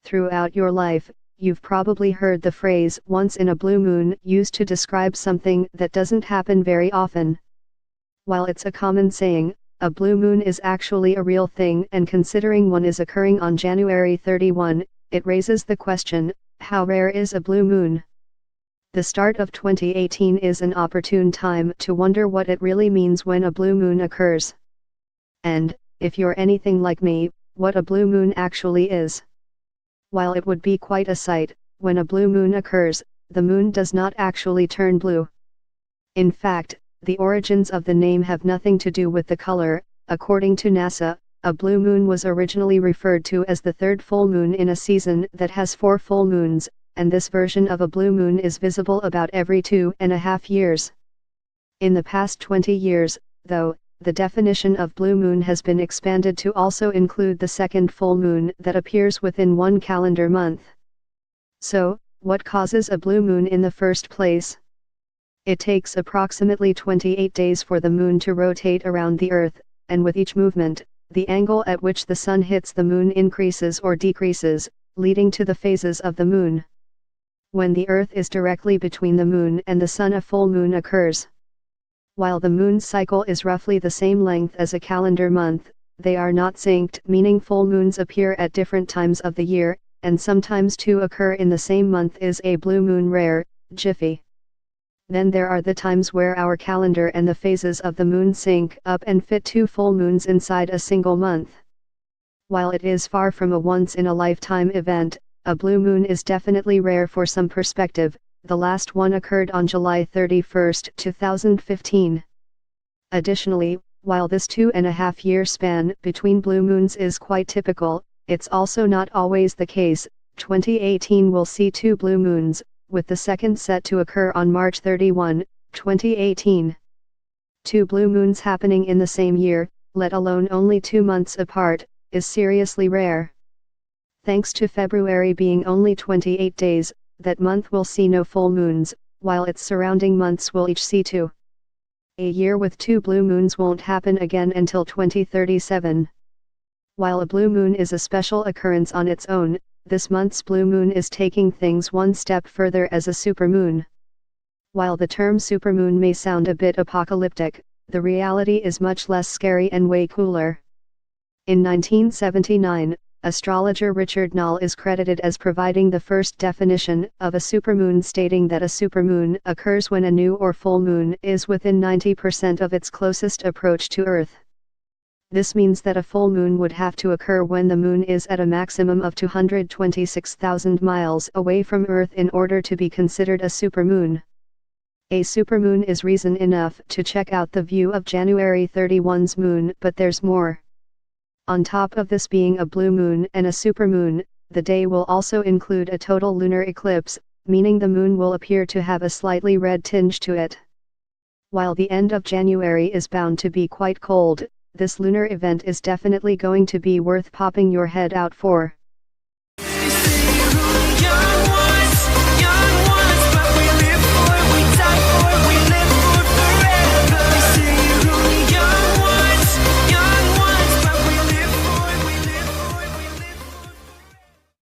Throughout your life, you've probably heard the phrase "once in a blue moon" used to describe something that doesn't happen very often. While it's a common saying, a blue moon is actually a real thing, and considering one is occurring on January 31, it raises the question, how rare is a blue moon? The start of 2018 is an opportune time to wonder what it really means when a blue moon occurs. And, if you're anything like me, what a blue moon actually is. While it would be quite a sight, when a blue moon occurs, the moon does not actually turn blue. In fact, the origins of the name have nothing to do with the color. According to NASA, a blue moon was originally referred to as the third full moon in a season that has 4 full moons, and this version of a blue moon is visible about every 2.5 years. In the past 20 years, though, the definition of blue moon has been expanded to also include the second full moon that appears within one calendar month. So, what causes a blue moon in the first place? It takes approximately 28 days for the moon to rotate around the Earth, and with each movement, the angle at which the sun hits the moon increases or decreases, leading to the phases of the moon. When the Earth is directly between the moon and the sun, a full moon occurs. While the moon's cycle is roughly the same length as a calendar month, they are not synced, meaning full moons appear at different times of the year, and sometimes 2 occur in the same month. Is a blue moon rare, Jiffy? Then there are the times where our calendar and the phases of the moon sync up and fit 2 full moons inside a single month. While it is far from a once-in-a-lifetime event, a blue moon is definitely rare. For some perspective, the last one occurred on July 31, 2015. Additionally, while this 2.5-year span between blue moons is quite typical, it's also not always the case. 2018 will see 2 blue moons, with the second set to occur on March 31, 2018. 2 blue moons happening in the same year, let alone only 2 months apart, is seriously rare. Thanks to February being only 28 days, that month will see no full moons, while its surrounding months will each see 2. A year with 2 blue moons won't happen again until 2037. While a blue moon is a special occurrence on its own, this month's blue moon is taking things one step further as a supermoon. While the term supermoon may sound a bit apocalyptic, the reality is much less scary and way cooler. In 1979, astrologer Richard Knoll is credited as providing the first definition of a supermoon, stating that a supermoon occurs when a new or full moon is within 90% of its closest approach to Earth. This means that a full moon would have to occur when the moon is at a maximum of 226,000 miles away from Earth in order to be considered a supermoon. A supermoon is reason enough to check out the view of January 31's moon, but there's more. On top of this being a blue moon and a supermoon, the day will also include a total lunar eclipse, meaning the moon will appear to have a slightly red tinge to it. While the end of January is bound to be quite cold, this lunar event is definitely going to be worth popping your head out for.